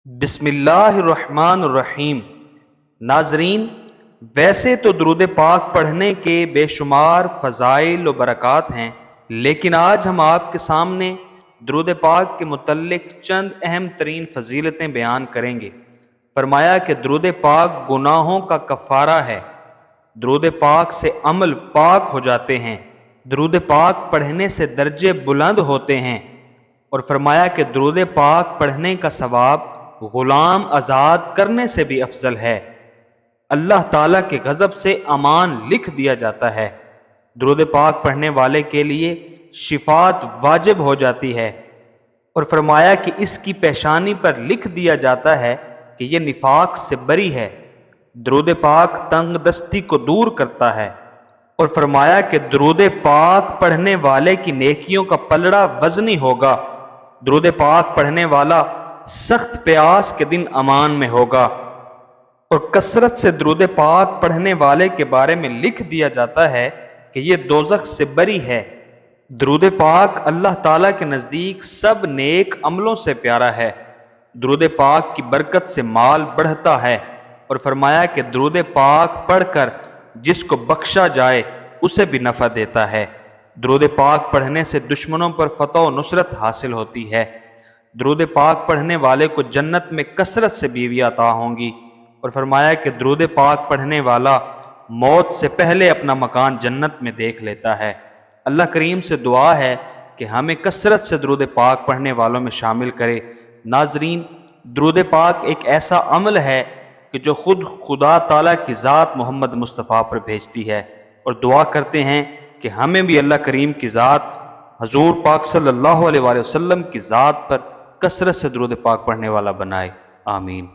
بسم اللہ الرحمن الرحیم۔ ناظرین، ویسے تو درود پاک پڑھنے کے بے شمار فضائل و برکات ہیں، لیکن آج ہم آپ کے سامنے درود پاک کے متعلق چند اہم ترین فضیلتیں بیان کریں گے۔ فرمایا کہ درود پاک گناہوں کا کفارہ ہے، درود پاک سے عمل پاک ہو جاتے ہیں، درود پاک پڑھنے سے درجے بلند ہوتے ہیں، اور فرمایا کہ درود پاک پڑھنے کا ثواب غلام آزاد کرنے سے بھی افضل ہے، اللہ تعالیٰ کے غضب سے امان لکھ دیا جاتا ہے، درود پاک پڑھنے والے کے لیے شفاعت واجب ہو جاتی ہے، اور فرمایا کہ اس کی پیشانی پر لکھ دیا جاتا ہے کہ یہ نفاق سے بری ہے، درود پاک تنگ دستی کو دور کرتا ہے، اور فرمایا کہ درود پاک پڑھنے والے کی نیکیوں کا پلڑا وزنی ہوگا، درود پاک پڑھنے والا سخت پیاس کے دن امان میں ہوگا، اور کثرت سے درود پاک پڑھنے والے کے بارے میں لکھ دیا جاتا ہے کہ یہ دوزخ سے بری ہے۔ درود پاک اللہ تعالیٰ کے نزدیک سب نیک عملوں سے پیارا ہے، درود پاک کی برکت سے مال بڑھتا ہے، اور فرمایا کہ درود پاک پڑھ کر جس کو بخشا جائے اسے بھی نفع دیتا ہے، درود پاک پڑھنے سے دشمنوں پر فتح و نصرت حاصل ہوتی ہے، درود پاک پڑھنے والے کو جنت میں کثرت سے بیویاں عطا ہوں گی، اور فرمایا کہ درود پاک پڑھنے والا موت سے پہلے اپنا مکان جنت میں دیکھ لیتا ہے۔ اللہ کریم سے دعا ہے کہ ہمیں کثرت سے درود پاک پڑھنے والوں میں شامل کرے۔ ناظرین، درود پاک ایک ایسا عمل ہے کہ جو خود خدا تعالیٰ کی ذات محمد مصطفیٰ پر بھیجتی ہے، اور دعا کرتے ہیں کہ ہمیں بھی اللہ کریم کی ذات حضور پاک صلی اللہ علیہ وسلم کی ذات پر کثرت سے درود پاک پڑھنے والا بنائے۔ آمین۔